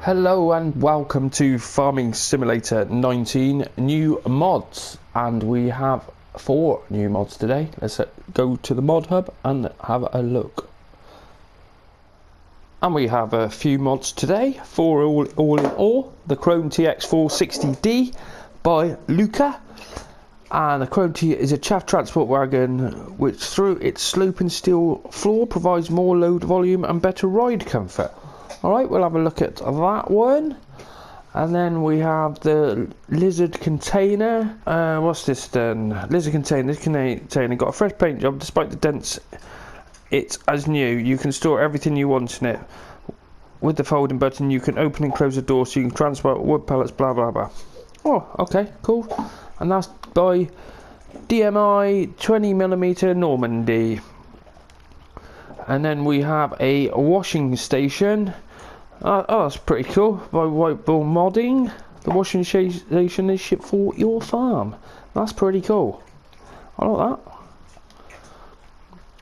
Hello and welcome to Farming Simulator 19 new mods, and we have 4 new mods today. Let's go to the mod hub and have a look. And we have a few mods today, 4 all in all. The Krone TX 460D by Luca, and the Krone TX is a chaff transport wagon which through its sloping steel floor provides more load volume and better ride comfort. Alright, we'll have a look at that one. And then we have the lizard container. What's this then? Lizard container. This container got a fresh paint job. Despite the dents, it's as new. You can store everything you want in it. With the folding button, you can open and close the door so you can transport wood pellets, blah blah blah. Oh, okay, cool. And that's by DMI 20mm Normandy. And then we have a washing station. Oh, that's pretty cool. By Whiteball Modding. The washing station is shipped for your farm. That's pretty cool. I like that.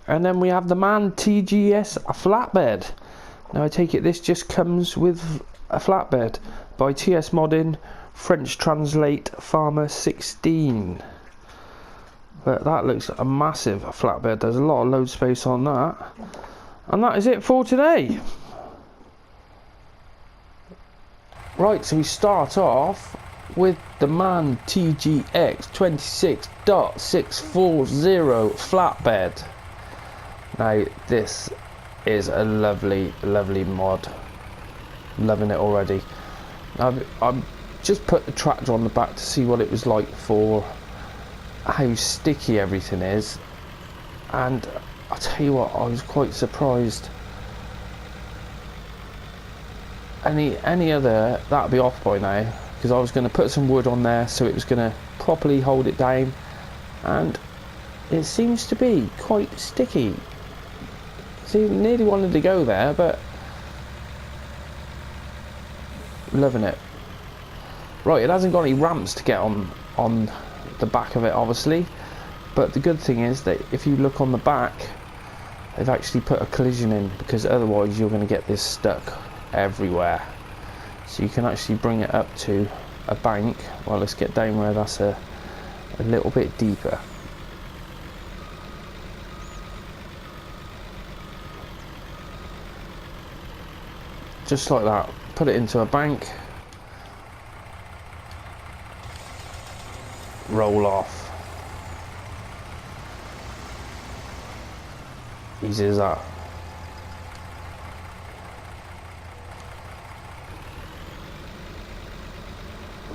And then we have the Man TGX flatbed. Now I take it this just comes with a flatbed. By TS Modding, French translate farmer19. But that looks a massive flatbed. There's a lot of load space on that. And that is it for today. Right, so we start off with the Man TGX 26.640 flatbed. Now this is a lovely mod. Loving it already. I've just put the tractor on the back to see what it was like for how sticky everything is, and I'll tell you what, I was quite surprised. Any other, that'd be off by now, because I was going to put some wood on there so it was going to properly hold it down, and it seems to be quite sticky. See, nearly wanted to go there, but loving it. Right, it hasn't got any ramps to get on the back of it, obviously, but the good thing is that if you look on the back, they've actually put a collision in, because otherwise you're going to get this stuck everywhere. So you can actually bring it up to a bank. Well, let's get down where that's a little bit deeper. Just like that, put it into a bank, roll off. Easy as that.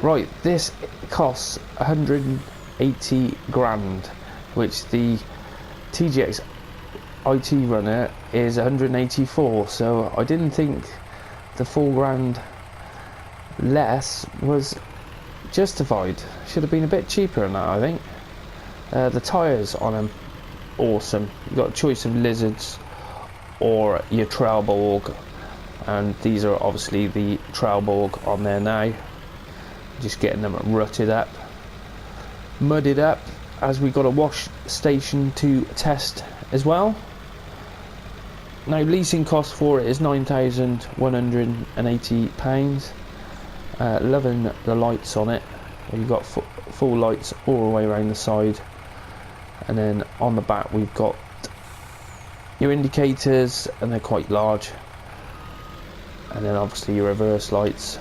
Right, this costs 180 grand, which the TGX itrunner is 184, so I didn't think the 4 grand less was justified. Should have been a bit cheaper than that, I think. The tyres on them, awesome. You've got a choice of lizards or your Trailborg, and these are obviously the Trailborg on there now. Just getting them rutted up, mudded up, as we got a wash station to test as well. Now leasing cost for it is £9,180. Loving the lights on it. You've got full lights all the way around the side, and then on the back we've got your indicators, and they're quite large, and then obviously your reverse lights.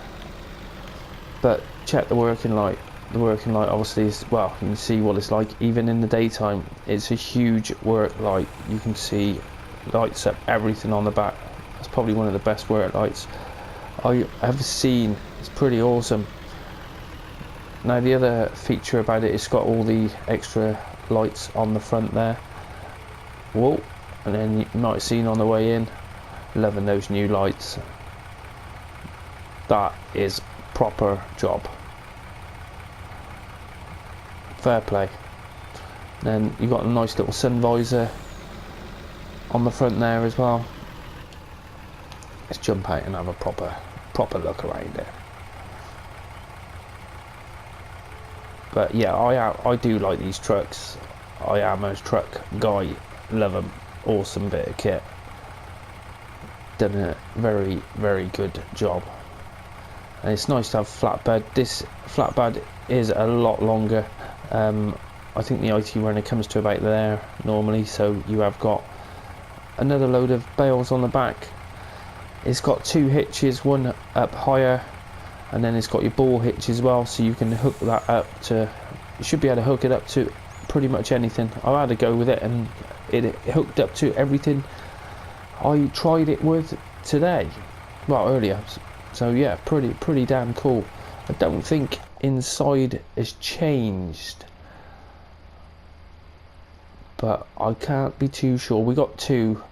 But check the working light. The working light obviously is, well, you can see what it's like even in the daytime. It's a huge work light. You can see lights up everything on the back. That's probably one of the best work lights I ever seen. It's pretty awesome. Now the other feature about it, it's got all the extra lights on the front there. Whoa, and then you might have seen on the way in, loving those new lights. That is proper job. Fair play. Then you got a nice little sun visor on the front there as well. Let's jump out and have a proper look around it. But yeah, I do like these trucks. I am a truck guy. Love them. Awesome bit of kit. Done a very good job. and it's nice to have flatbed. This flatbed is a lot longer. I think the itrunner comes to about there normally, so you have got another load of bales on the back. It's got 2 hitches, one up higher, and then it's got your ball hitch as well, so you can hook that up to, you should be able to hook it up to pretty much anything. I had to go with it, and it hooked up to everything I tried it with today, well, earlier. So yeah, pretty damn cool. I don't think inside has changed, but I can't be too sure. We got 2.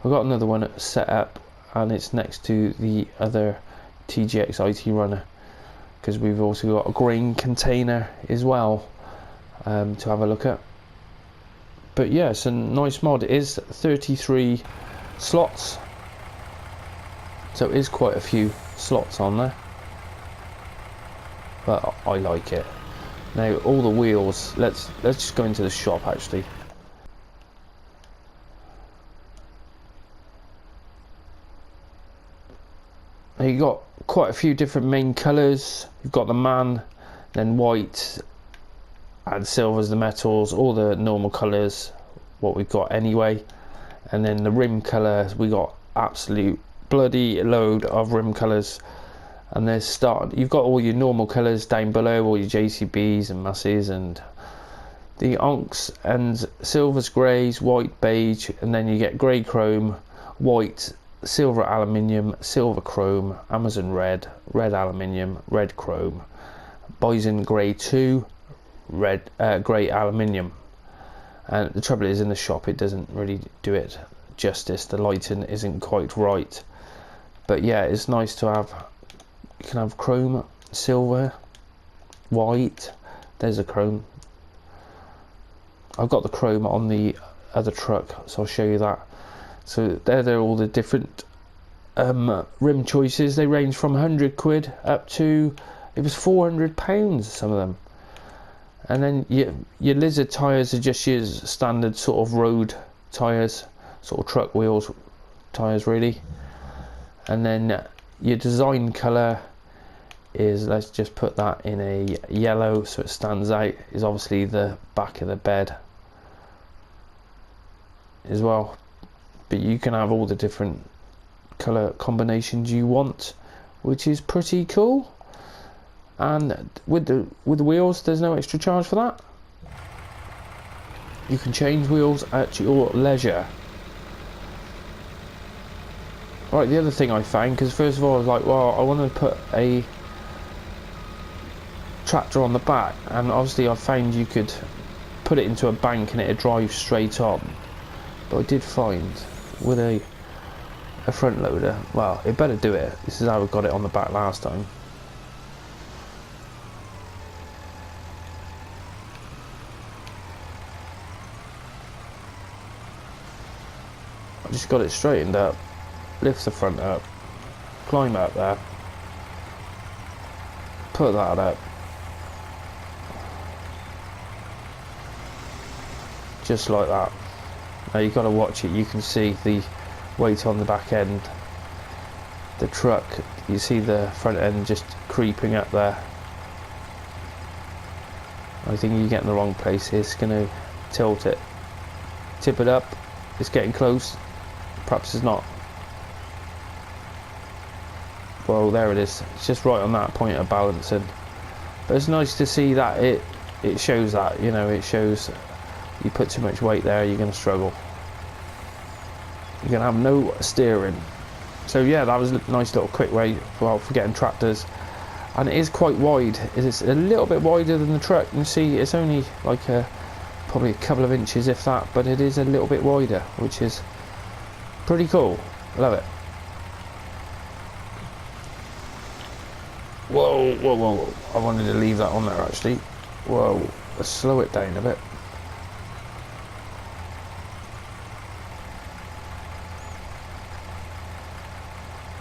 I got another one set up, and it's next to the other TGX itrunner, because we've also got a grain container as well to have a look at. But yeah, it's a nice mod. It is 33 slots, so it is quite a few slots on there, but I like it. Now all the wheels, let's just go into the shop actually. Now you got quite a few different main colours. You've got the Man, then white and silver's the metals, all the normal colours what we've got anyway. And then the rim colour, we got absolute bloody load of rim colours. And you've got all your normal colours down below, all your JCBs and masses and the onks and silvers, greys, white, beige, and then you get grey chrome, white, silver aluminium, silver chrome, Amazon red, red aluminium, red chrome, bison grey 2, red grey aluminium. And the trouble is, in the shop it doesn't really do it justice, the lighting isn't quite right. But yeah, it's nice to have, you can have chrome, silver, white, there's a chrome. I've got the chrome on the other truck, so I'll show you that. So they're all the different rim choices. They range from 100 quid up to, it was £400, some of them. And then your lizard tyres are just your standard sort of road tyres, sort of truck wheels tyres really. And then your design colour is, let's just put that in a yellow so it stands out, is obviously the back of the bed as well. But you can have all the different colour combinations you want, which is pretty cool. And with the wheels, there's no extra charge for that. You can change wheels at your leisure. Right, the other thing I found, because first of all I was like, well, I want to put a tractor on the back, and obviously I found you could put it into a bank and it'd drive straight on. But I did find with a front loader, well, it better do it. This is how I got it on the back last time. I just got it straightened up, lift the front up, climb up there, put that up, just like that. Now you've got to watch it, you can see the weight on the back end, the truck, you see the front end just creeping up there. I think you get in the wrong place, it's going to tilt it, tip it up, it's getting close, perhaps it's not. Well, there it is, it's just right on that point of balancing. But it's nice to see that it shows that, you know, it shows you put too much weight there, you're going to struggle. You're going to have no steering. So yeah, that was a nice little quick way for getting tractors. And it is quite wide. It's a little bit wider than the truck. You can see it's only like probably a couple of inches if that, but it is a little bit wider, which is pretty cool. Love it. Whoa, whoa, whoa. I wanted to leave that on there actually. Whoa, let's slow it down a bit.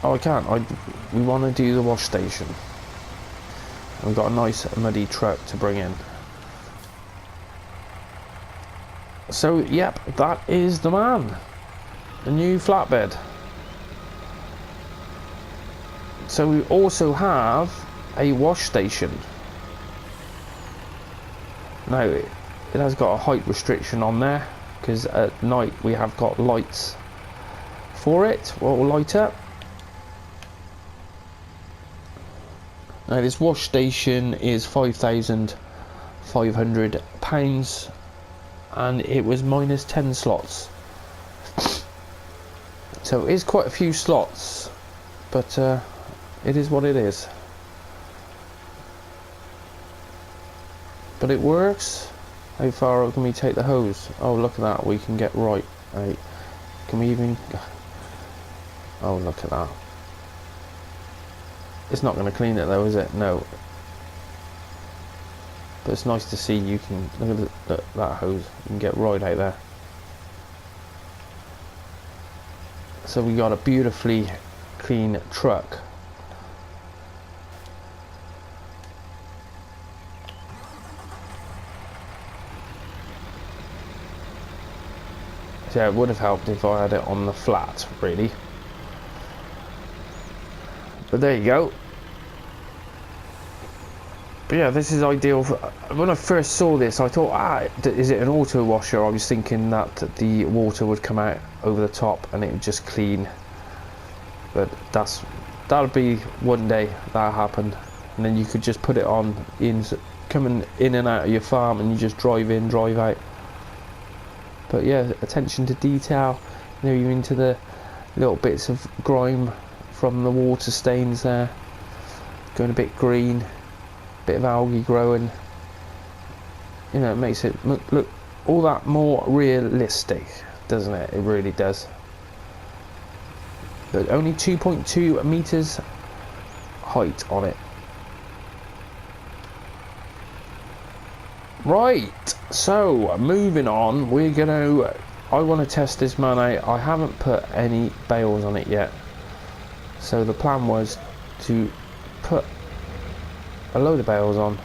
Oh, I can't. We want to do the wash station. We've got a nice muddy truck to bring in. So, yep, that is the Man. The new flatbed. So we also have a wash station. Now it has got a height restriction on there because at night we have got lights for it, what will light up. Now this wash station is £5,500 and it was minus 10 slots. So it is quite a few slots, but it is what it is. But it works. How far can we take the hose? Oh, look at that, we can get right. Can we even... Oh, look at that. It's not going to clean it though, is it? No. But it's nice to see you can... Look at that hose. You can get right out there. So we got a beautifully clean truck. Yeah, it would have helped if I had it on the flat, really. But there you go. But yeah, this is ideal for, when I first saw this I thought, is it an auto washer? I was thinking that the water would come out over the top and it would just clean. But that'll be one day that'll happen, and then you could just put it on coming in and out of your farm, and you just drive in, drive out. But yeah, attention to detail. You know, you're into the little bits of grime from the water stains there, going a bit green, bit of algae growing. You know, it makes it look all that more realistic, doesn't it? It really does. But only 2.2 meters height on it. Right, so moving on, I want to test this man out. I haven't put any bales on it yet, so the plan was to put a load of bales on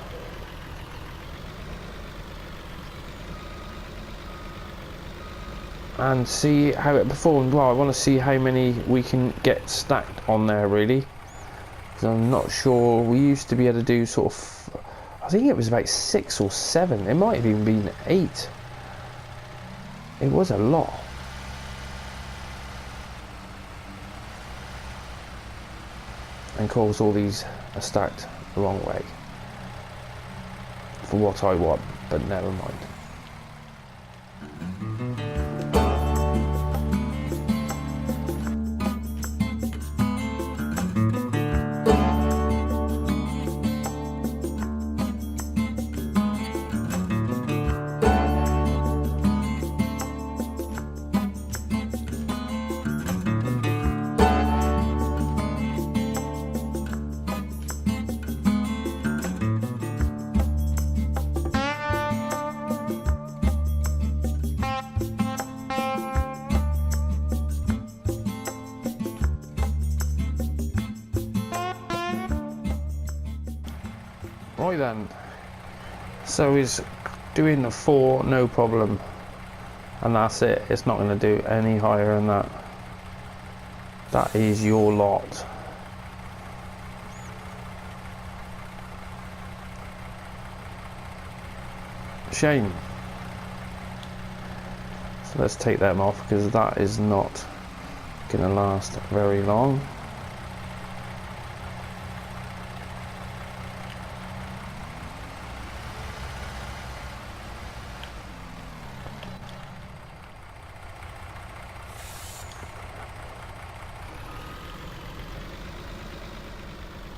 and see how it performed. Well, I want to see how many we can get stacked on there, really, because I'm not sure. We used to be able to do sort of, I think it was about 6 or 7. It might have even been 8. It was a lot. And of course all these are stacked the wrong way for what I want, but never mind. Right then, so he's doing the 4 no problem, and that's it. It's not going to do any higher than that. That is your lot. Shame. So let's take them off, because that is not going to last very long.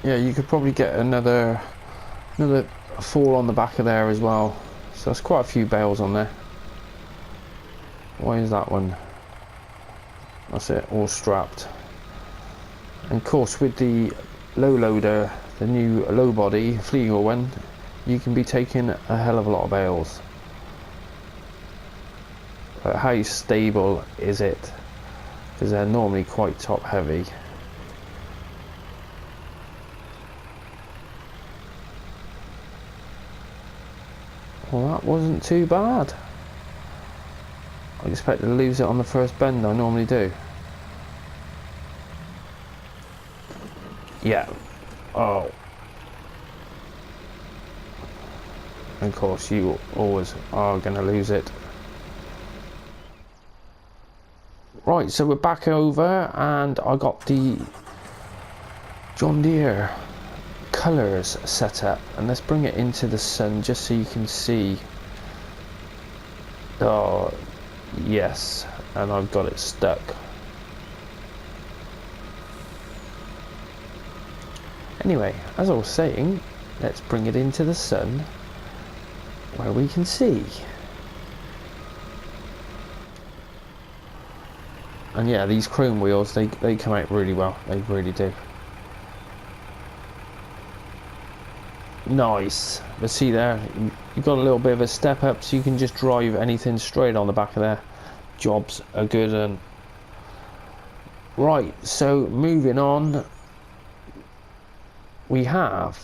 Yeah, you could probably get another 4 on the back of there as well. So that's quite a few bales on there. Why is that one? That's it, all strapped. And of course with the low loader, the new low body Fleagle one, you can be taking a hell of a lot of bales. But how stable is it? Because they're normally quite top heavy. Well, that wasn't too bad. I expect to lose it on the first bend, I normally do. Yeah. Oh. And of course, you always are going to lose it. Right, so we're back over, and I got the John Deere colours set up, and let's bring it into the sun just so you can see. Oh, yes, and I've got it stuck. Anyway, as I was saying, let's bring it into the sun where we can see. And yeah, these Crone wheels, they come out really well, they really do. Nice. But see there, you've got a little bit of a step up, so you can just drive anything straight on the back of there. Jobs are good. And right, so moving on, we have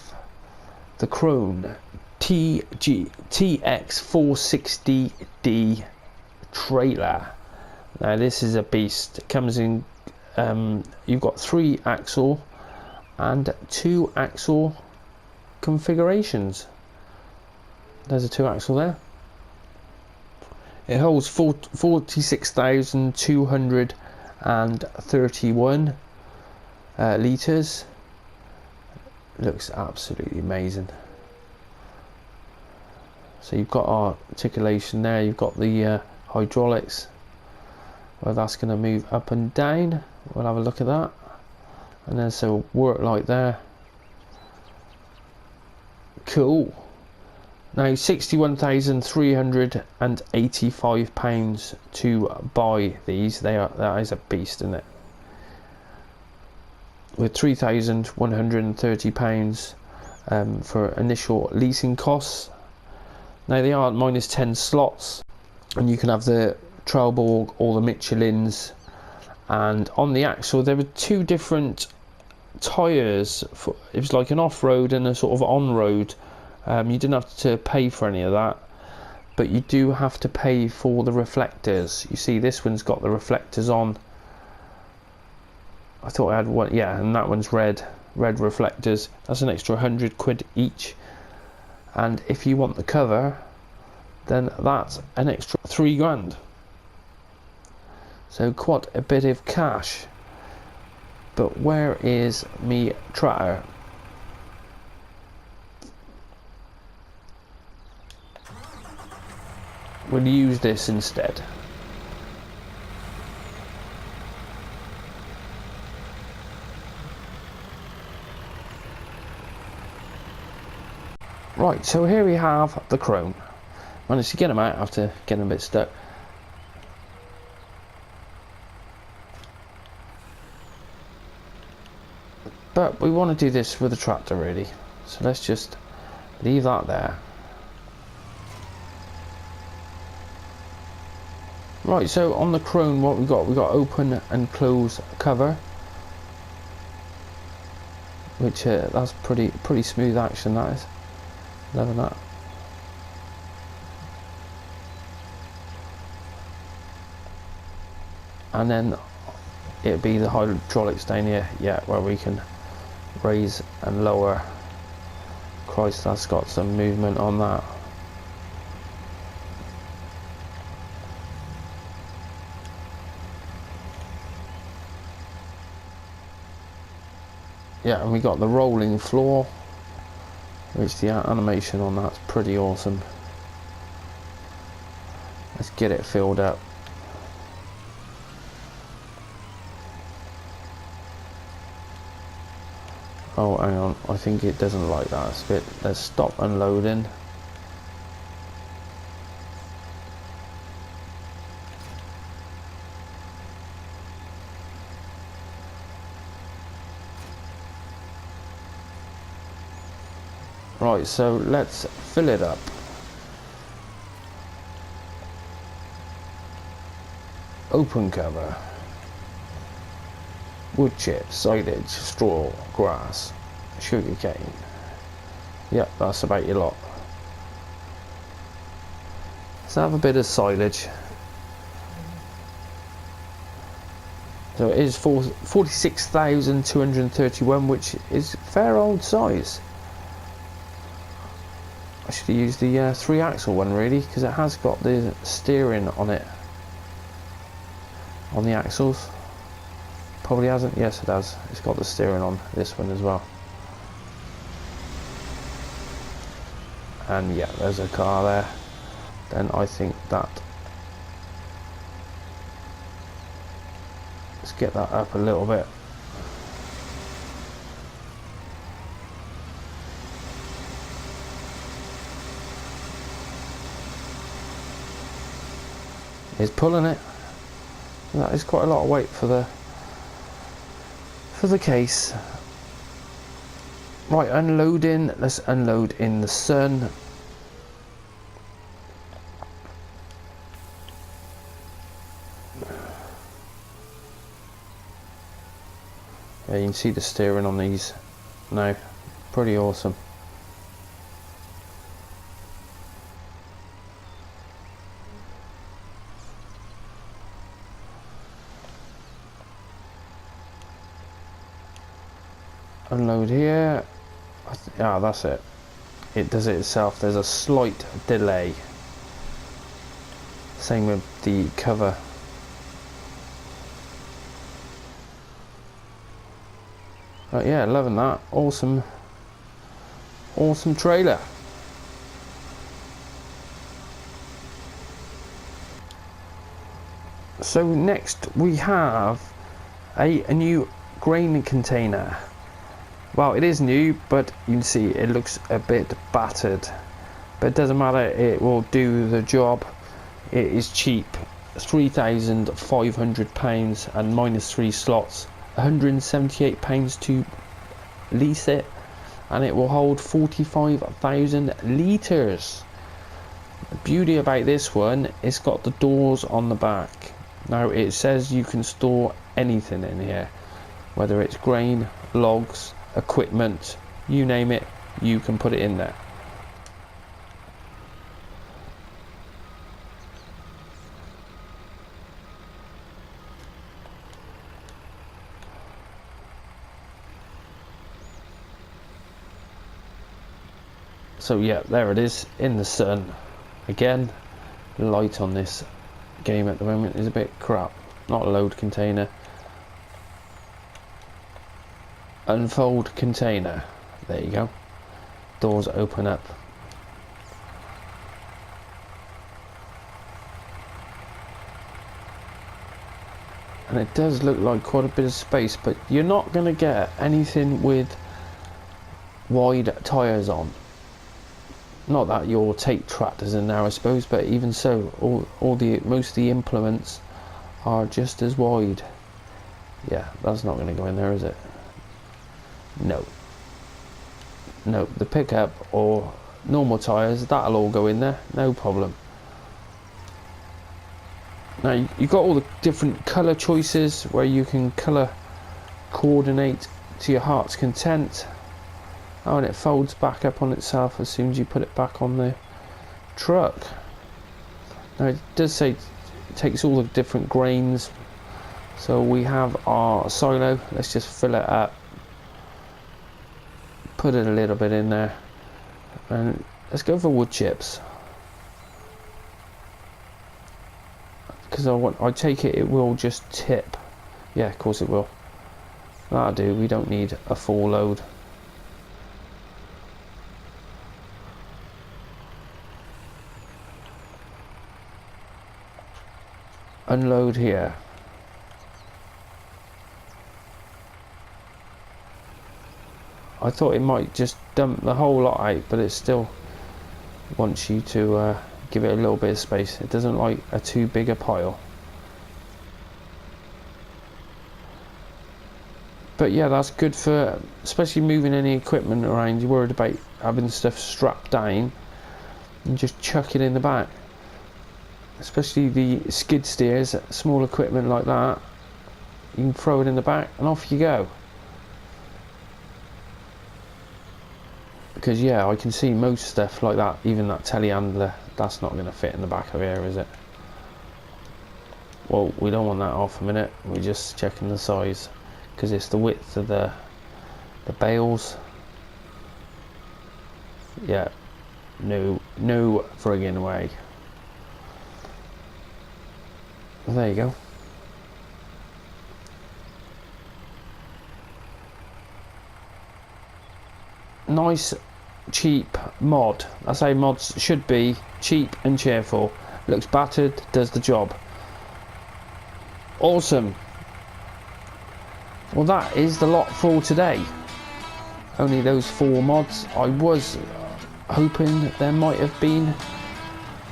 the Krone TX 460D trailer. Now this is a beast. It comes in, you've got 3 axle and 2 axle configurations. There's a 2 axle there. It holds 46,231 litres. Looks absolutely amazing. So you've got articulation there, you've got the hydraulics, where that's going to move up and down. We'll have a look at that. And then so work light there. Cool. Now £61,385 to buy these. That is a beast, isn't it? With £3,130 for initial leasing costs. Now they are minus 10 slots, and you can have the Trelleborg or the Michelins. And on the axle there were 2 different tyres. It was like an off-road and a sort of on-road. You didn't have to pay for any of that, but you do have to pay for the reflectors. You see this one's got the reflectors on. I thought I had one, yeah, and that one's red reflectors. That's an extra £100 each. And if you want the cover, then that's an extra £3,000. So quite a bit of cash. But where is me tractor? We'll use this instead. Right, so here we have the Crone. Managed to get them out after getting a bit stuck. But we want to do this with a tractor really. So let's just leave that there. Right, so on the Crone, what we got open and close cover, which that's pretty smooth action, that is. Loving that. And then it'd be the hydraulics down here, yeah, where we can raise and lower. Christ, that's got some movement on that. Yeah, and we got the rolling floor, which the animation on that's pretty awesome. Let's get it filled up. Oh, hang on, I think it doesn't like that. It's a bit, let's stop unloading. Right, so let's fill it up. Open cover. Wood chips, silage, straw, grass, sugar cane. Yep, that's about your lot. Let's have a bit of silage. So it is 46,231, which is fair old size. I should have used the 3-axle one really, because it has got the steering on it, on the axles. Probably hasn't. Yes, it has. It's got the steering on this one as well. And yeah, there's a car there. Then I think that, let's get that up a little bit. It's pulling it. That is quite a lot of weight for the case. Right, unloading. Let's unload in the sun. Yeah, you can see the steering on these now. Pretty awesome. Unload here. Ah, that's it. It does it itself. There's a slight delay. Same with the cover. But yeah, loving that. Awesome. Awesome trailer. So next we have a new grain container. Well, it is new, but you can see it looks a bit battered, but it doesn't matter, it will do the job. It is cheap, £3,500 and minus 3 slots, £178 to lease it, and it will hold 45,000 litres. The beauty about this one, it's got the doors on the back. Now it says you can store anything in here, whether it's grain, logs, equipment, you name it, you can put it in there. So yeah, there it is in the sun. Again, light on this game at the moment is a bit crap. Not a load container. Unfold container. There you go. Doors open up. And it does look like quite a bit of space, but you're not going to get anything with wide tyres on. Not that you'll take tractors in there, I suppose, but even so, most of the implements are just as wide. Yeah, that's not going to go in there, is it? No, the pickup or normal tyres, that'll all go in there, no problem. Now you've got all the different colour choices where you can colour coordinate to your heart's content. Oh, and it folds back up on itself as soon as you put it back on the truck. Now it does say it takes all the different grains, so we have our silo. Let's just fill it up. Put it a little bit in there, and let's go for wood chips, because I take it will just tip. Yeah, of course it will. That'll do. We don't need a full load. Unload here. I thought it might just dump the whole lot out, but it still wants you to give it a little bit of space. It doesn't like a too big a pile. But yeah, that's good for especially moving any equipment around. You're worried about having stuff strapped down, and just chuck it in the back. Especially the skid steers, small equipment like that, you can throw it in the back and off you go. Because yeah, I can see most stuff like that, even that telehandler, that's not going to fit in the back of here, is it? Well, we don't want that off a minute. We're just checking the size because it's the width of the bales. Yeah, no friggin' way. Well, there you go. Nice cheap mod. That's how mods should be, cheap and cheerful. Looks battered, does the job. Awesome. Well, that is the lot for today. Only those 4 mods. I was hoping there might have been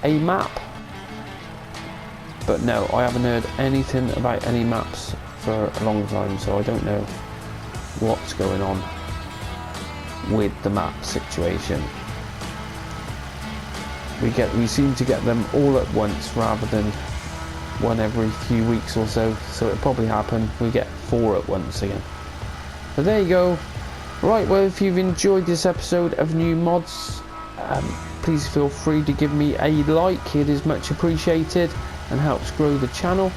a map, but no, I haven't heard anything about any maps for a long time, so I don't know what's going on with the map situation. We seem to get them all at once rather than one every few weeks or so, so it'll probably happen we get 4 at once again. So there you go. Right, well, if you've enjoyed this episode of new mods, please feel free to give me a like. It is much appreciated and helps grow the channel.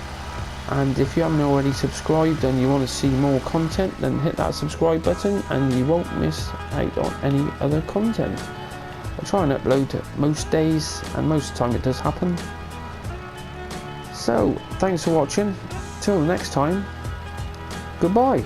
And if you haven't already subscribed and you want to see more content, then hit that subscribe button and you won't miss out on any other content. I try and upload most days, and most of the time it does happen. So thanks for watching. Till next time, goodbye.